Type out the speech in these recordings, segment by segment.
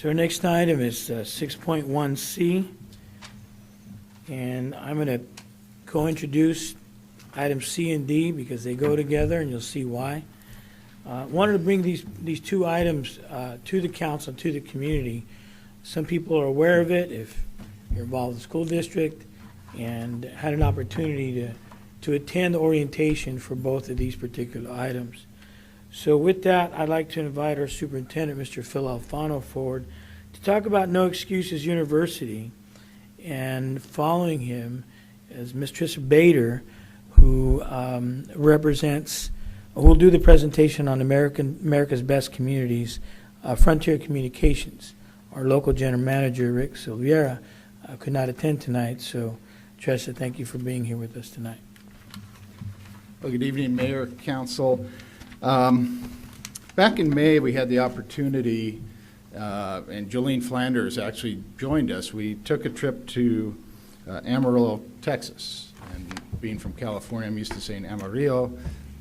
So our next item is 6.1C, and I'm going to co-introduce items C and D because they go together, and you'll see why. Wanted to bring these two items to the council, to the community. Some people are aware of it if you're involved in the school district, and had an opportunity to attend orientation for both of these particular items. So with that, I'd like to invite our superintendent, Mr. Phil Alfano, forward to talk about No Excuses University, and following him is Ms. Trissa Bader, who represents, who will do the presentation on America's Best Communities, Frontier Communications. Our local general manager, Rick Silveira, could not attend tonight, so Trissa, thank you for being here with us tonight. Well, good evening, Mayor, Council. Back in May, we had the opportunity, and Jolene Flanders actually joined us. We took a trip to Amarillo, Texas. And being from California, I'm used to saying Amarillo.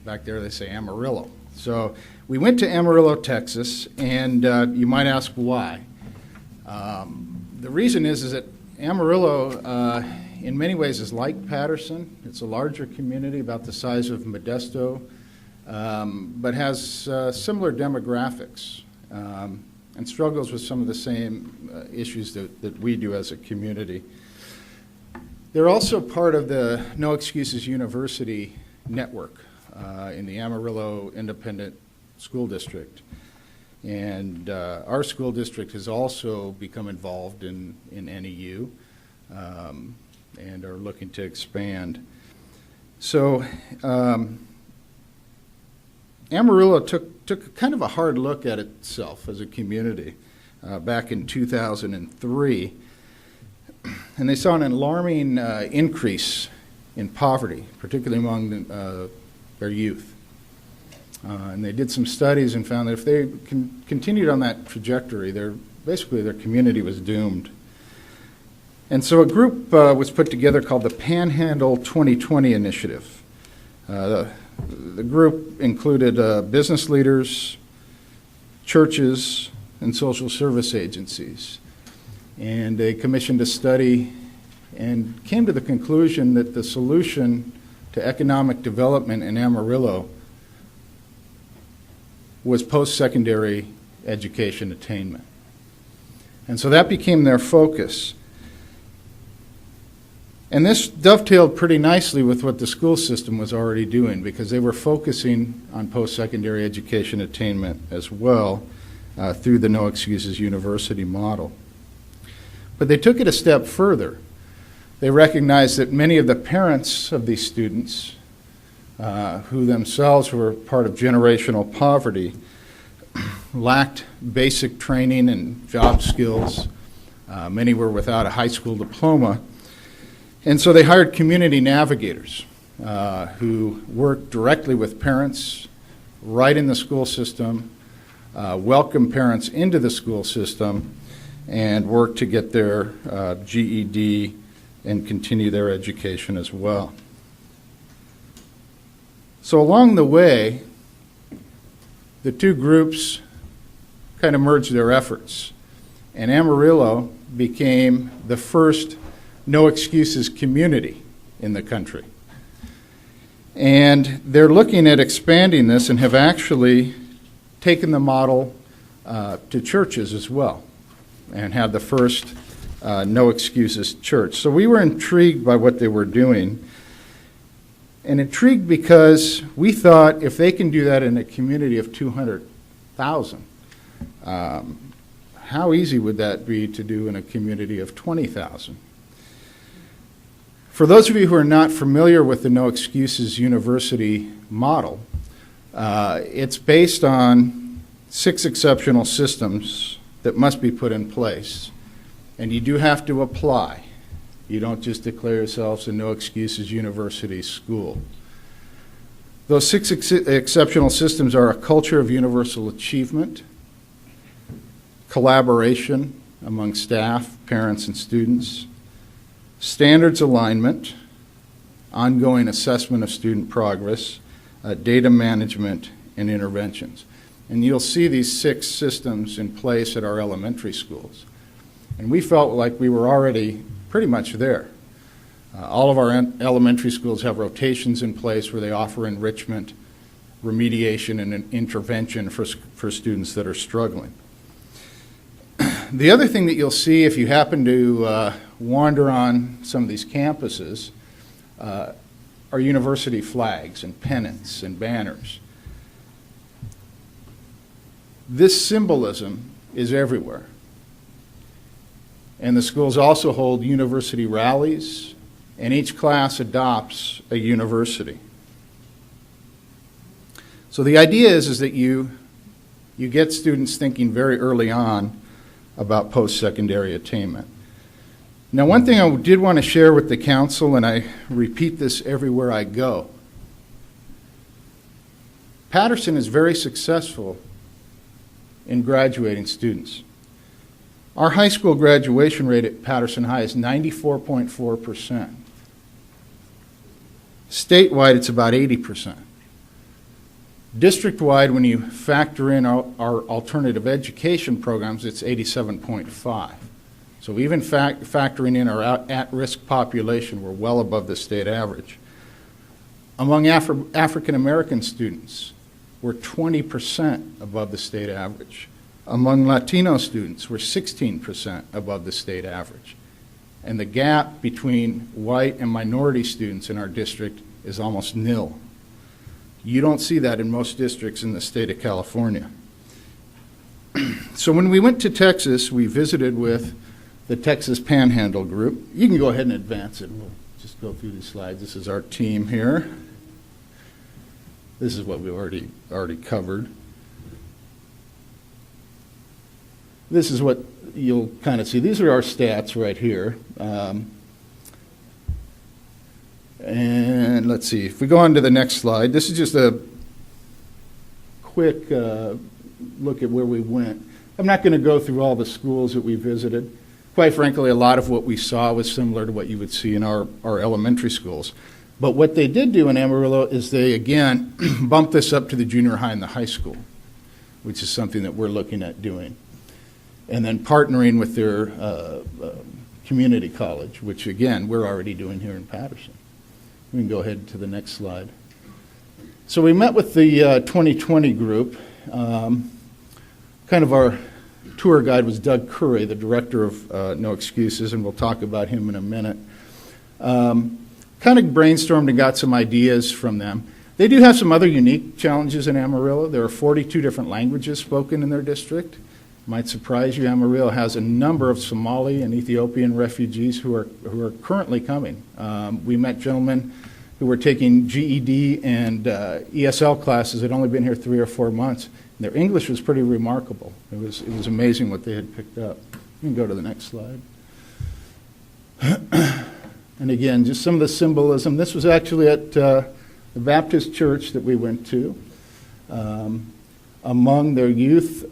Back there, they say Amarillo. So we went to Amarillo, Texas, and you might ask why. The reason is that Amarillo, in many ways, is like Patterson. It's a larger community, about the size of Modesto, but has similar demographics and struggles with some of the same issues that we do as a community. They're also part of the No Excuses University network in the Amarillo Independent School District. And our school district has also become involved in NEU and are looking to expand. So Amarillo took kind of a hard look at itself as a community back in 2003, and they saw an alarming increase in poverty, particularly among their youth. And they did some studies and found that if they continued on that trajectory, basically their community was doomed. And so a group was put together called the Panhandle 2020 Initiative. The group included business leaders, churches, and social service agencies. And they commissioned a study and came to the conclusion that the solution to economic development in Amarillo was post-secondary education attainment. And so that became their focus. And this dovetailed pretty nicely with what the school system was already doing, because they were focusing on post-secondary education attainment as well through the No Excuses University model. But they took it a step further. They recognized that many of the parents of these students, who themselves were part of generational poverty, lacked basic training and job skills. Many were without a high school diploma. And so they hired community navigators who worked directly with parents right in the school system, welcome parents into the school system, and work to get their GED and continue their education as well. So along the way, the two groups kind of merged their efforts, and Amarillo became the first No Excuses community in the country. And they're looking at expanding this and have actually taken the model to churches as well, and had the first No Excuses church. So we were intrigued by what they were doing, and intrigued because we thought if they can do that in a community of 200,000, how easy would that be to do in a community of 20,000? For those of you who are not familiar with the No Excuses University model, it's based on 6 exceptional systems that must be put in place. And you do have to apply. You don't just declare yourselves a No Excuses University school. Those 6 exceptional systems are a culture of universal achievement, collaboration among staff, parents, and students, standards alignment, ongoing assessment of student progress, data management, and interventions. And you'll see these 6 systems in place at our elementary schools. And we felt like we were already pretty much there. All of our elementary schools have rotations in place where they offer enrichment, remediation, and an intervention for students that are struggling. The other thing that you'll see if you happen to wander on some of these campuses are university flags and pennants and banners. This symbolism is everywhere. And the schools also hold university rallies, and each class adopts a university. So the idea is that you get students thinking very early on about post-secondary attainment. Now, one thing I did want to share with the council, and I repeat this everywhere I go, Patterson is very successful in graduating students. Our high school graduation rate at Patterson High is 94.4%. Statewide, it's about 80%. District-wide, when you factor in our alternative education programs, it's 87.5. So even factoring in our at-risk population, we're well above the state average. Among African American students, we're 20% above the state average. Among Latino students, we're 16% above the state average. And the gap between white and minority students in our district is almost nil. You don't see that in most districts in the state of California. So when we went to Texas, we visited with the Texas Panhandle Group. You can go ahead and advance it. We'll just go through these slides. This is our team here. This is what we already covered. This is what you'll kind of see. These are our stats right here. And let's see, if we go on to the next slide, this is just a quick look at where we went. I'm not going to go through all the schools that we visited. Quite frankly, a lot of what we saw was similar to what you would see in our elementary schools. But what they did do in Amarillo is they, again, bumped this up to the junior high and the high school, which is something that we're looking at doing. And then partnering with their community college, which, again, we're already doing here in Patterson. We can go ahead to the next slide. So we met with the 2020 group. Kind of our tour guide was Doug Curry, the director of No Excuses, and we'll talk about him in a minute. Kind of brainstormed and got some ideas from them. They do have some other unique challenges in Amarillo. There are 42 different languages spoken in their district. Might surprise you, Amarillo has a number of Somali and Ethiopian refugees who are currently coming. We met gentlemen who were taking GED and ESL classes that had only been here 3 or 4 months. And their English was pretty remarkable. It was amazing what they had picked up. You can go to the next slide. And again, just some of the symbolism. This was actually at the Baptist church that we went to. Among their youth,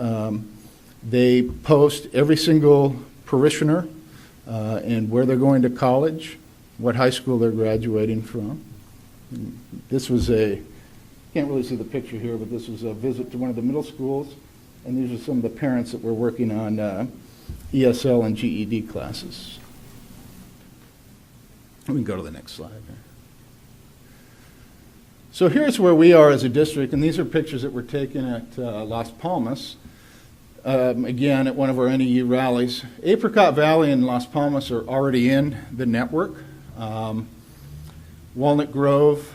they post every single parishioner and where they're going to college, what high school they're graduating from. This was can't really see the picture here, but this was a visit to one of the middle schools, and these are some of the parents that were working on ESL and GED classes. We can go to the next slide. So here's where we are as a district, and these are pictures that were taken at Las Palmas. Again, at one of our NEU rallies. Apricot Valley and Las Palmas are already in the network. Walnut Grove,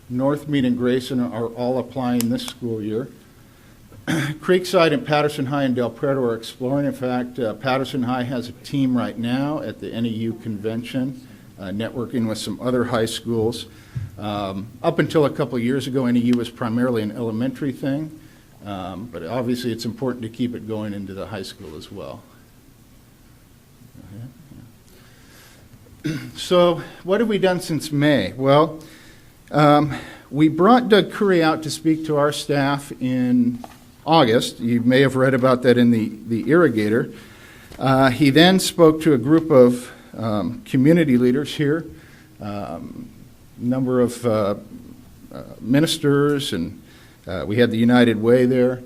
North Mead, and Grayson are all applying this school year. Creekside and Patterson High and Del Prado are exploring. In fact, Patterson High has a team right now at the NEU convention, networking with some other high schools. Up until a couple years ago, NEU was primarily an elementary thing. But obviously it's important to keep it going into the high school as well. So what have we done since May? Well, we brought Doug Curry out to speak to our staff in August. You may have read about that in the Irrigator. He then spoke to a group of community leaders here, number of ministers, and we had the United Way there.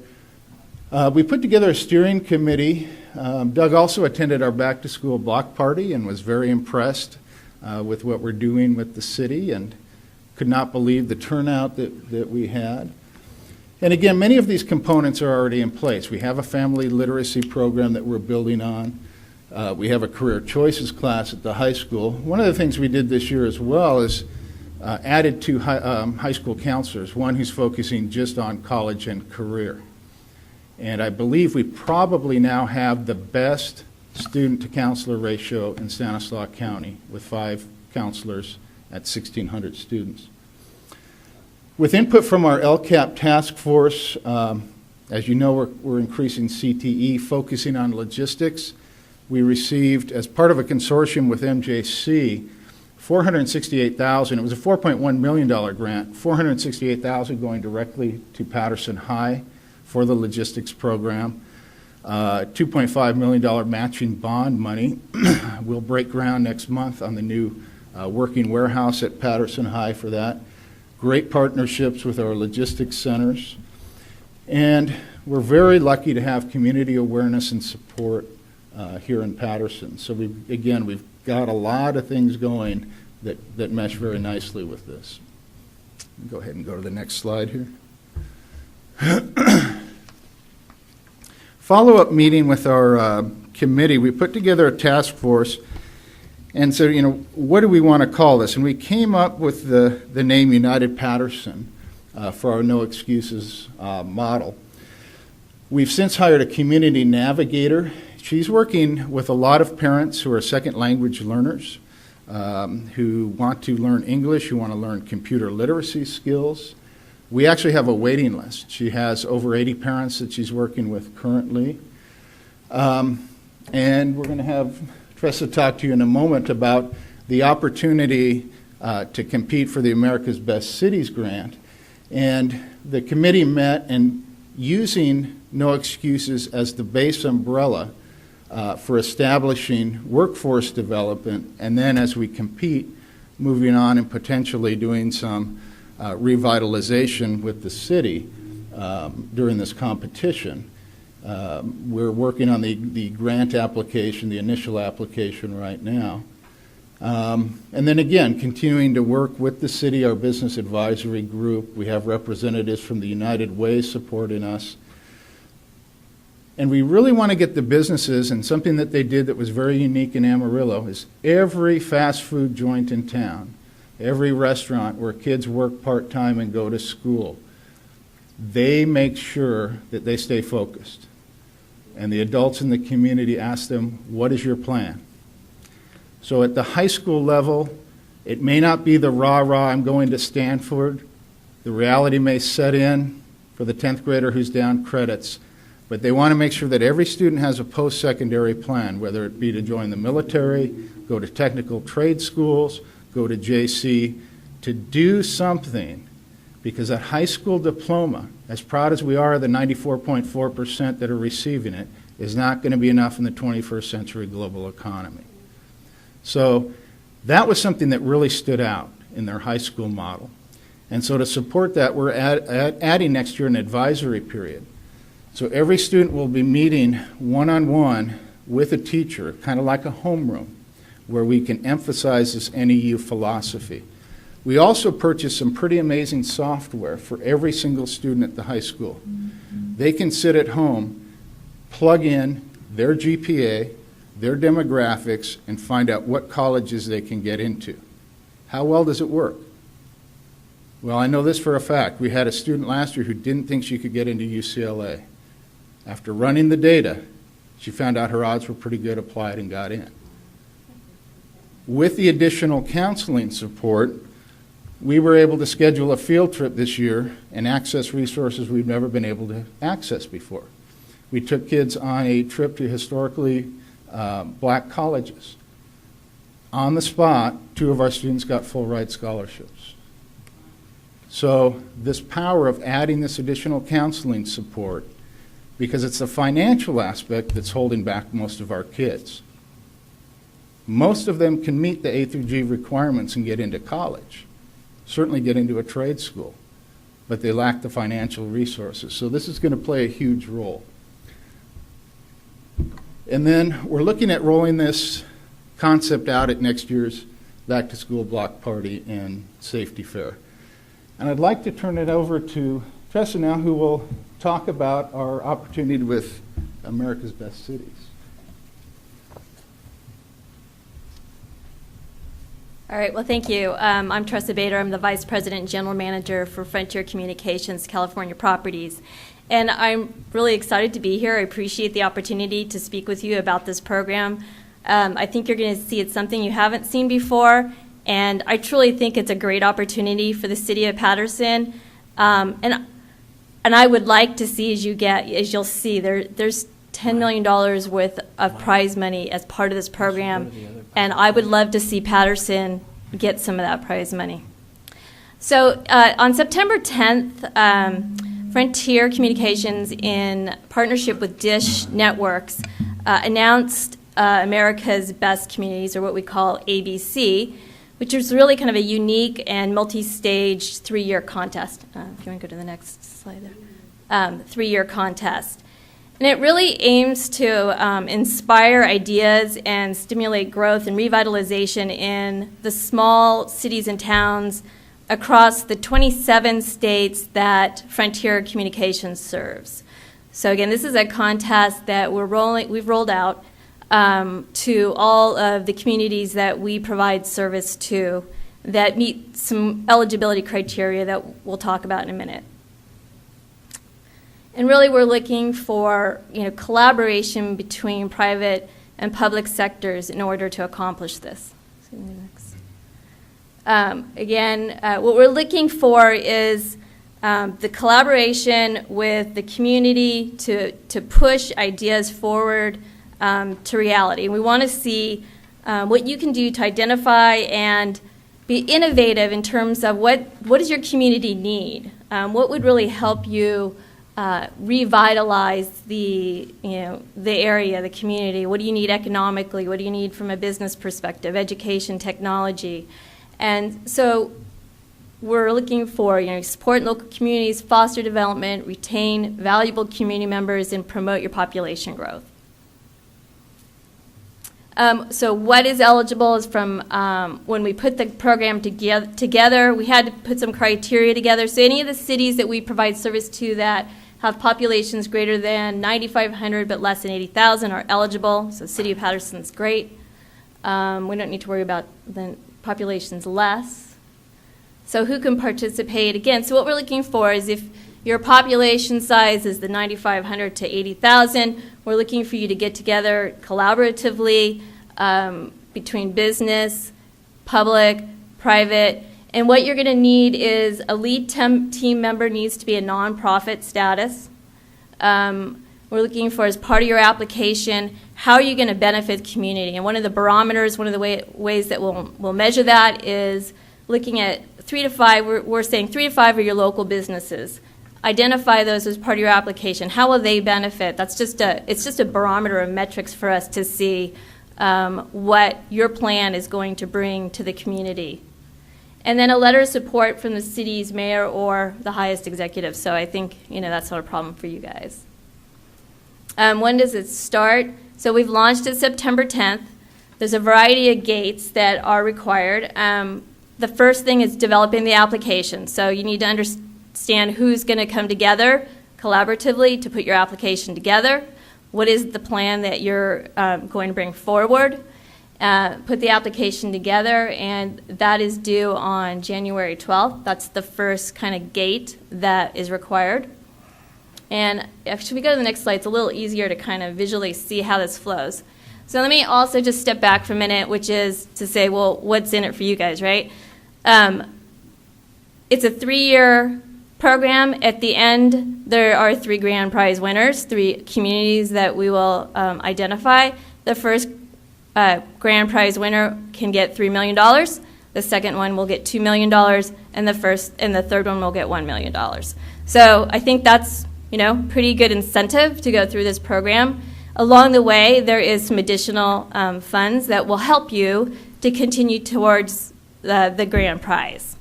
We put together a steering committee. Doug also attended our back-to-school block party and was very impressed with what we're doing with the city and could not believe the turnout that we had. And again, many of these components are already in place. We have a family literacy program that we're building on. We have a career choices class at the high school. One of the things we did this year as well is added two high school counselors, one who's focusing just on college and career. And I believe we probably now have the best student-to-counselor ratio in Stanislaus County with 5 counselors at 1,600 students. With input from our LCAP task force, as you know, we're increasing CTE, focusing on logistics. We received, as part of a consortium with MJC, $468,000. It was a $4.1 million grant, $468,000 going directly to Patterson High for the logistics program. $2.5 million matching bond money. We'll break ground next month on the new working warehouse at Patterson High for that. Great partnerships with our logistics centers. And we're very lucky to have community awareness and support here in Patterson. So we've got a lot of things going that mesh very nicely with this. Go ahead and go to the next slide here. Follow-up meeting with our committee, we put together a task force and said, what do we want to call this? And we came up with the name United Patterson for our No Excuses model. We've since hired a community navigator. She's working with a lot of parents who are second language learners, who want to learn English, who want to learn computer literacy skills. We actually have a waiting list. She has over 80 parents that she's working with currently. And we're going to have Tressa talk to you in a moment about the opportunity to compete for the America's Best Cities grant. And the committee met, and using No Excuses as the base umbrella for establishing workforce development, and then as we compete, moving on and potentially doing some revitalization with the city during this competition. We're working on the grant application, the initial application right now. And then again, continuing to work with the city, our business advisory group. We have representatives from the United Way supporting us. And we really want to get the businesses, and something that they did that was very unique in Amarillo is every fast food joint in town, every restaurant where kids work part-time and go to school, they make sure that they stay focused. And the adults in the community ask them, what is your plan? So at the high school level, it may not be the rah-rah, I'm going to Stanford. The reality may set in for the 10th grader who's down credits. But they want to make sure that every student has a post-secondary plan, whether it be to join the military, go to technical trade schools, go to JC, to do something. Because that high school diploma, as proud as we are of the 94.4% that are receiving it, is not going to be enough in the 21st century global economy. So that was something that really stood out in their high school model. And so to support that, we're adding next year an advisory period. So every student will be meeting one-on-one with a teacher, kind of like a homeroom, where we can emphasize this NEU philosophy. We also purchased some pretty amazing software for every single student at the high school. They can sit at home, plug in their GPA, their demographics, and find out what colleges they can get into. How well does it work? Well, I know this for a fact. We had a student last year who didn't think she could get into UCLA. After running the data, she found out her odds were pretty good, applied, and got in. With the additional counseling support, we were able to schedule a field trip this year and access resources we've never been able to access before. We took kids on a trip to historically black colleges. On the spot, 2 of our students got full ride scholarships. So this power of adding this additional counseling support, because it's the financial aspect that's holding back most of our kids. Most of them can meet the A through G requirements and get into college, certainly get into a trade school, but they lack the financial resources. So this is going to play a huge role. And then we're looking at rolling this concept out at next year's Back to School Block Party and Safety Fair. And I'd like to turn it over to Tressa now, who will talk about our opportunity with America's Best Cities. All right, well, thank you. I'm Tressa Bader. I'm the Vice President and General Manager for Frontier Communications California Properties. And I'm really excited to be here. I appreciate the opportunity to speak with you about this program. I think you're going to see it's something you haven't seen before, and I truly think it's a great opportunity for the city of Patterson. And I would like to see, as you'll see, there's $10 million worth of prize money as part of this program, and I would love to see Patterson get some of that prize money. So on September 10th, Frontier Communications, in partnership with Dish Networks, announced America's Best Communities, or what we call ABC, which is really kind of a unique and multi-stage 3-year contest. If you want to go to the next slide there. 3-year contest. And it really aims to inspire ideas and stimulate growth and revitalization in the small cities and towns across the 27 states that Frontier Communications serves. So again, this is a contest that we've rolled out to all of the communities that we provide service to that meet some eligibility criteria that we'll talk about in a minute. And really, we're looking for collaboration between private and public sectors in order to accomplish this. Again, what we're looking for is the collaboration with the community to push ideas forward to reality. And we want to see what you can do to identify and be innovative in terms of what does your community need? What would really help you revitalize the area, the community? What do you need economically? What do you need from a business perspective? Education, technology. And so we're looking for support local communities, foster development, retain valuable community members, and promote your population growth. So what is eligible is from when we put the program together, we had to put some criteria together. So any of the cities that we provide service to that have populations greater than 9,500 but less than 80,000 are eligible. So the city of Patterson's great. We don't need to worry about the populations less. So who can participate? Again, so what we're looking for is if your population size is the 9,500 to 80,000, we're looking for you to get together collaboratively between business, public, private. And what you're going to need is a lead team member needs to be a nonprofit status. We're looking for, as part of your application, how are you going to benefit the community? And one of the barometers, one of the ways that we'll measure that is looking at 3 to 5. We're saying 3 to 5 are your local businesses. Identify those as part of your application. How will they benefit? It's just a barometer of metrics for us to see what your plan is going to bring to the community. And then a letter of support from the city's mayor or the highest executive. So I think that's not a problem for you guys. When does it start? So we've launched it September 10th. There's a variety of gates that are required. The first thing is developing the application. So you need to understand who's going to come together collaboratively to put your application together. What is the plan that you're going to bring forward? Put the application together, and that is due on January 12th. That's the first kind of gate that is required. And if we go to the next slide, it's a little easier to kind of visually see how this flows. So let me also just step back for a minute, which is to say, well, what's in it for you guys, right? It's a 3-year program. At the end, there are 3 grand prize winners, 3 communities that we will identify. The first grand prize winner can get $3 million. The second one will get $2 million, and the third one will get $1 million. So I think that's pretty good incentive to go through this program. Along the way, there is some additional funds that will help you to continue towards the grand prize.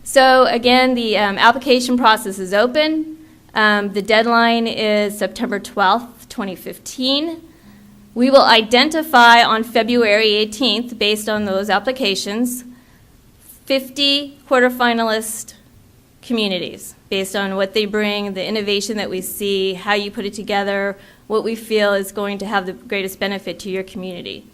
So again, the application process is open. The deadline is September 12th, 2015. We will identify on February 18th, based on those applications, 50 quarterfinalist communities, based on what they bring, the innovation that we see, how you put it together, what we feel is going to have the greatest benefit to your community.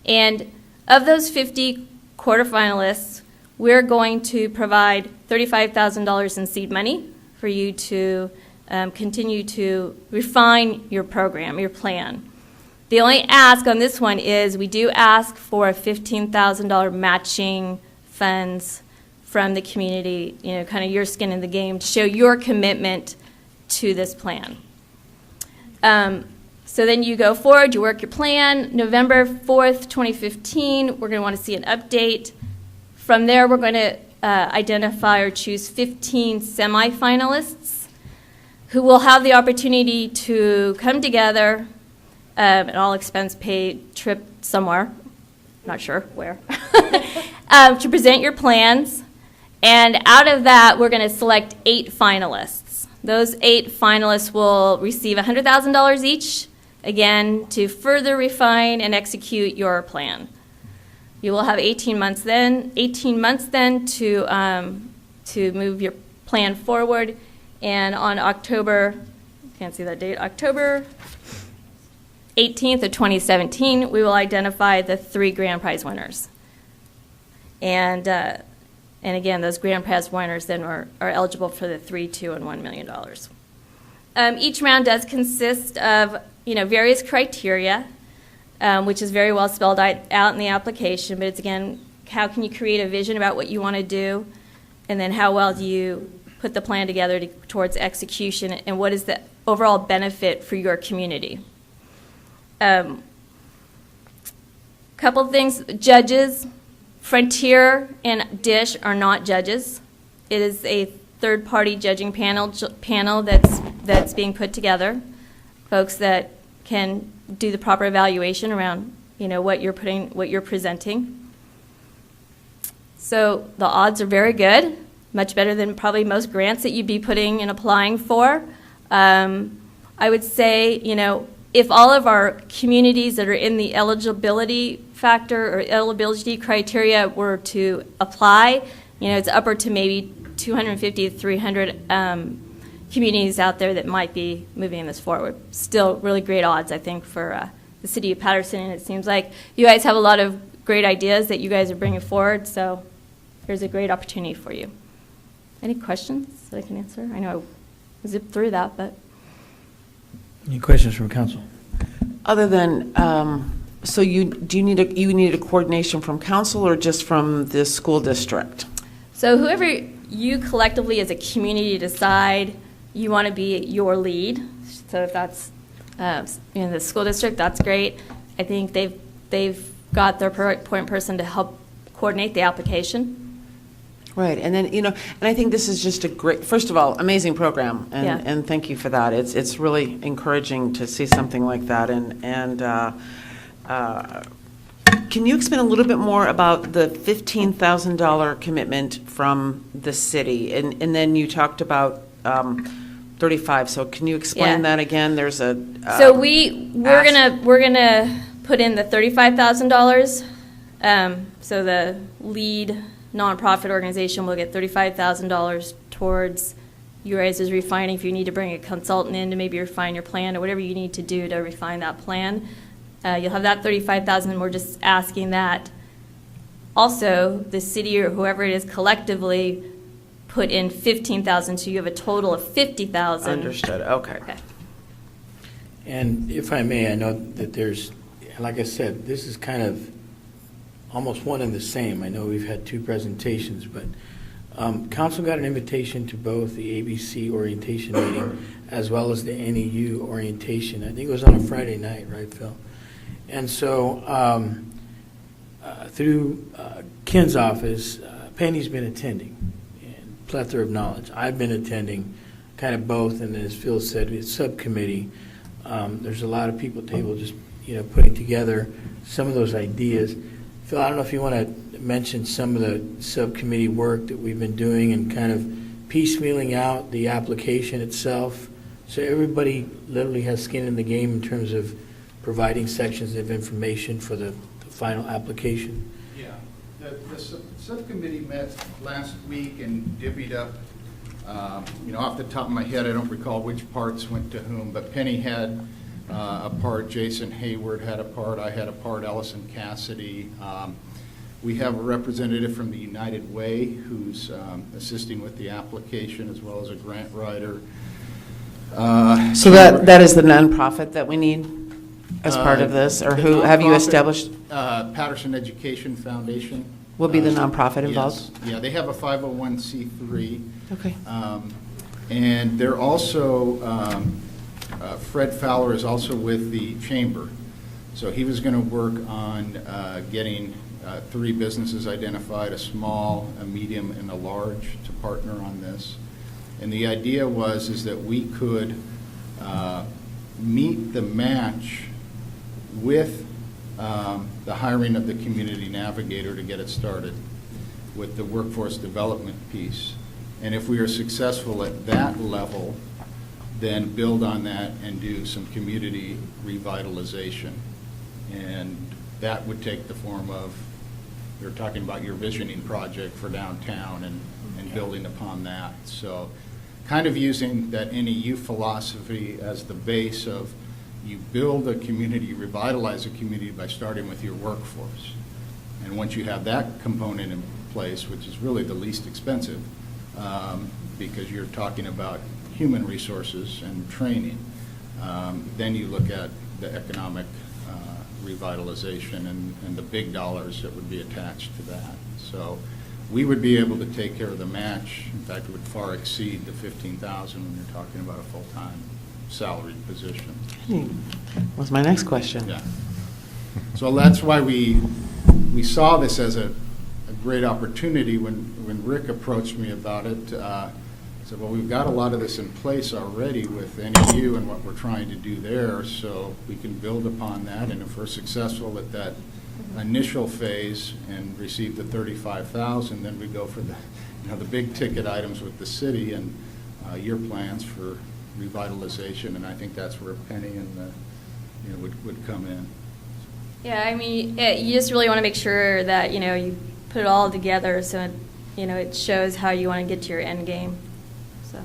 And of those 50 quarterfinalists, we're going to provide $35,000 in seed money for you to continue to refine your program, your plan. The only ask on this one is we do ask for a $15,000 matching funds from the community, kind of your skin in the game to show your commitment to this plan. So then you go forward, you work your plan. November 4th, 2015, we're going to want to see an update. From there, we're going to identify or choose 15 semifinalists who will have the opportunity to come together, an all-expense paid trip somewhere, not sure where, to present your plans. And out of that, we're going to select 8 finalists. Those 8 finalists will receive $100,000 each, again, to further refine and execute your plan. You will have 18 months then to move your plan forward. And on October 18th of 2017, we will identify the 3 grand prize winners. And again, those grand prize winners then are eligible for the $3, $2, and $1 million. Each round does consist of various criteria, which is very well spelled out in the application. But it's, again, how can you create a vision about what you want to do, and then how well do you put the plan together towards execution, and what is the overall benefit for your community. Couple of things. Judges, Frontier and DISH are not judges. It is a third-party judging panel that's being put together, folks that can do the proper evaluation around what you're presenting. So the odds are very good, much better than probably most grants that you'd be putting and applying for. I would say, if all of our communities that are in the eligibility factor or eligibility criteria were to apply, it's upward to maybe 250 to 300 communities out there that might be moving this forward. Still really great odds, I think, for the city of Patterson, and it seems like you guys have a lot of great ideas that you guys are bringing forward, so there's a great opportunity for you. Any questions that I can answer? I know I zipped through that, but. Any questions from council? Other than, so you need a coordination from council or just from the school district? So whoever you collectively as a community decide you want to be your lead. So if that's in the school district, that's great. I think they've got their point person to help coordinate the application. Right, and then, and I think this is just a great, first of all, amazing program, and thank you for that. It's really encouraging to see something like that, and can you explain a little bit more about the $15,000 commitment from the city, and then you talked about 35. So can you explain that again? There's a so we're gonna put in the $35,000. So the lead nonprofit organization will get $35,000 towards you guys' refining. If you need to bring a consultant in to maybe refine your plan or whatever you need to do to refine that plan, you'll have that $35,000. And we're just asking that also the city or whoever it is collectively put in $15,000, so you have a total of $50,000. Understood. Okay. And if I may, I know that there's, like I said, this is kind of almost one and the same. I know we've had 2 presentations, but council got an invitation to both the ABC orientation meeting as well as the NEU orientation. I think it was on a Friday night, right, Phil? And so through Ken's office, Penny's been attending, and plethora of knowledge. I've been attending kind of both, and as Phil said, it's subcommittee. There's a lot of people at the table just putting together some of those ideas. Phil, I don't know if you want to mention some of the subcommittee work that we've been doing and kind of piecemealing out the application itself, so everybody literally has skin in the game in terms of providing sections of information for the final application. Yeah, the subcommittee met last week and divvied up, off the top of my head, I don't recall which parts went to whom, but Penny had a part, Jason Hayward had a part, I had a part, Ellison Cassidy. We have a representative from the United Way who's assisting with the application, as well as a grant writer. So that is the nonprofit that we need as part of this, or The who, have you nonprofit, established, Patterson Education Foundation. will be the nonprofit involved? Yes. Yeah, they have a 501c3. Okay. And they're also, Fred Fowler is also with the chamber. So he was going to work on getting 3 businesses identified, a small, a medium, and a large, to partner on this. And the idea is that we could meet the match with the hiring of the community navigator to get it started with the workforce development piece. And if we are successful at that level, then build on that and do some community revitalization. And that would take the form of, you're talking about your visioning project for downtown and building upon that. So kind of using that NEU philosophy as the base of, you build a community, revitalize a community by starting with your workforce. And once you have that component in place, which is really the least expensive, because you're talking about human resources and training, then you look at the economic revitalization and the big dollars that would be attached to that. So we would be able to take care of the match. In fact, it would far exceed the $15,000 when you're talking about a full-time salaried position. Was my next question. Yeah. So that's why we saw this as a great opportunity. When Rick approached me about it, I said, well, we've got a lot of this in place already with NEU and what we're trying to do there, so we can build upon that. And if we're successful at that initial phase and receive the $35,000, then we go for the big ticket items with the city and your plans for revitalization. And I think that's where Penny and would come in. Yeah, I mean, you just really want to make sure that, you put it all together so it, it shows how you want to get to your end game. So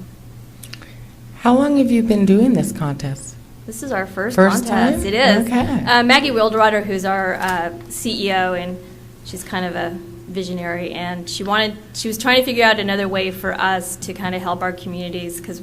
How long have you been doing this contest? this is our first First contest. time? It is. Okay. Maggie Wildrider, who's our CEO, and she's kind of a visionary, and she was trying to figure out another way for us to kind of help our communities, because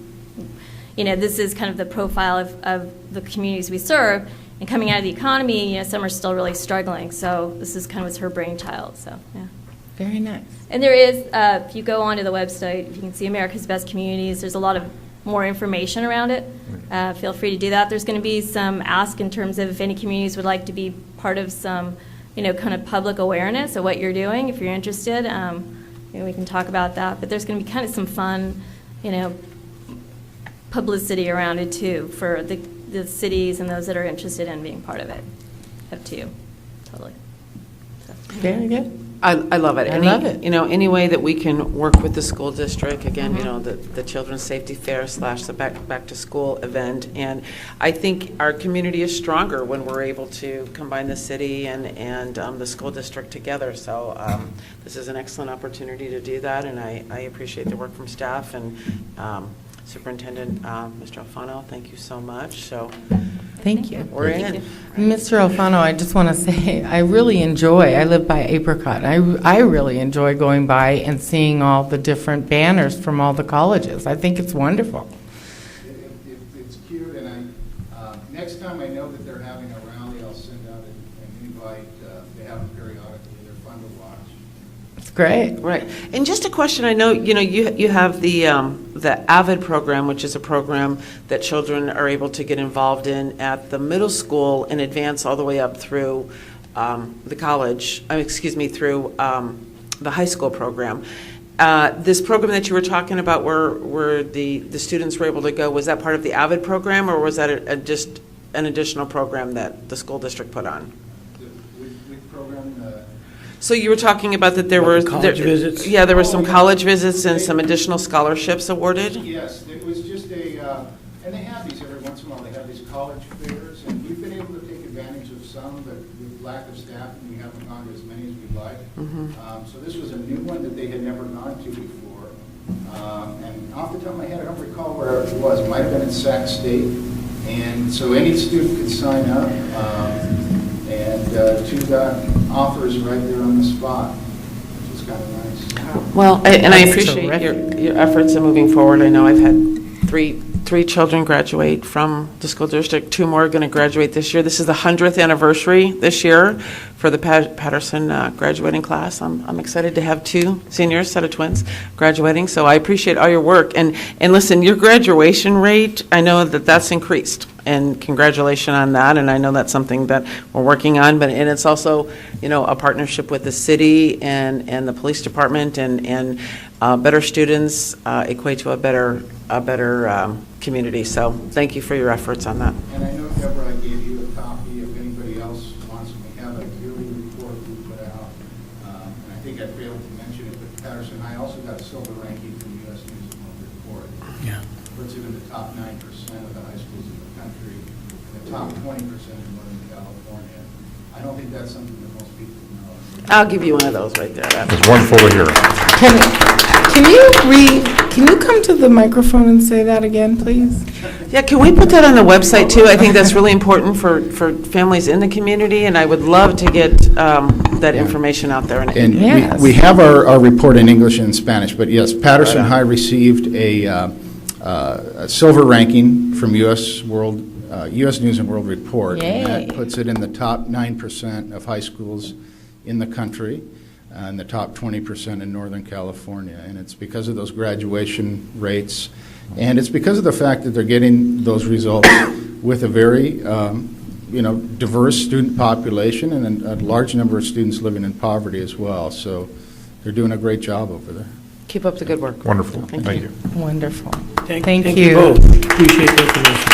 this is kind of the profile of the communities we serve. And coming out of the economy, some are still really struggling. So this is kind of was her brainchild. So yeah. Very nice. And there is, if you go onto the website, you can see America's Best Communities. There's a lot of more information around it. Feel free to do that. There's going to be some ask in terms of if any communities would like to be part of some, kind of public awareness of what you're doing. If you're interested, we can talk about that. But there's going to be kind of some fun, publicity around it too for the cities and those that are interested in being part of it. Up to you, totally. So. Very good. I love it. I love it. Any way that we can work with the school district, again, the Children's Safety Fair / the back to school event. And I think our community is stronger when we're able to combine the city and the school district together. So this is an excellent opportunity to do that, and I appreciate the work from staff and Superintendent Mr. Alfano. Thank you so much. So Thank you. we're in. Mr. Alfano, I just want to say, I live by Apricot. I really enjoy going by and seeing all the different banners from all the colleges. I think it's wonderful. It's cute, and next time I know that they're having a rally, I'll send out an invite. They have them periodically. They're fun to watch. It's great. Right. And just a question, I know, you have the AVID program, which is a program that children are able to get involved in at the middle school and advance all the way up through the college, through the high school program. This program that you were talking about where the students were able to go, was that part of the AVID program, or was that just an additional program that the school district put on? Which program? So you were talking about that there About were the college visits? Yeah, there were some college visits and some additional scholarships awarded. Yes, it was just and they have these every once in a while. They have these college fairs, and we've been able to take advantage but with lack of staff, we haven't gone to as many as we'd like. So this was a new one that they had never gone to before. And off the top of my head, I don't recall where it was. It might have been in Sac State. And so any student could sign up. And two got offers right there on the spot, which is kind of nice. Well, and I That's appreciate terrific. your efforts in moving forward. I know I've had three children graduate from the school district. 2 more are going to graduate this year. This is the 100th anniversary this year for the Patterson graduating class. I'm excited to have 2 seniors, set of twins, graduating. So I appreciate all your work. And listen, your graduation rate, I know that that's increased. And congratulations on that. And I know that's something that we're working on. And it's also, a partnership with the city and the police department, and better students equate to a better community. So thank you for your efforts on that. And I know, Deborah, I gave you a copy. If anybody else wants, we have a yearly report we put out. And I think I failed to mention it, but Patterson High also got a silver ranking from the U.S. News and World Report. Yeah. Puts it in the top 9% of the high schools in the country, and the top 20% in Northern California. I don't think that's something that most people know. I'll give you one of those right there. It's wonderful to hear. Can you come to the microphone and say that again, please? Yeah, can we put that on the website too? I think that's really important for families in the community, and I would love to get that information out there. And Yes. we have our report in English and Spanish, but yes, Patterson High received a silver ranking from U.S. News and World Report. Yay. And that puts it in the top 9% of high schools in the country, and the top 20% in Northern California. And it's because of those graduation rates, and it's because of the fact that they're getting those results with a very diverse student population and a large number of students living in poverty as well. So they're doing a great job over there. Keep up the good work. Wonderful. Thank Thank you. you. Wonderful. Thank Thank you you. both. Appreciate the information.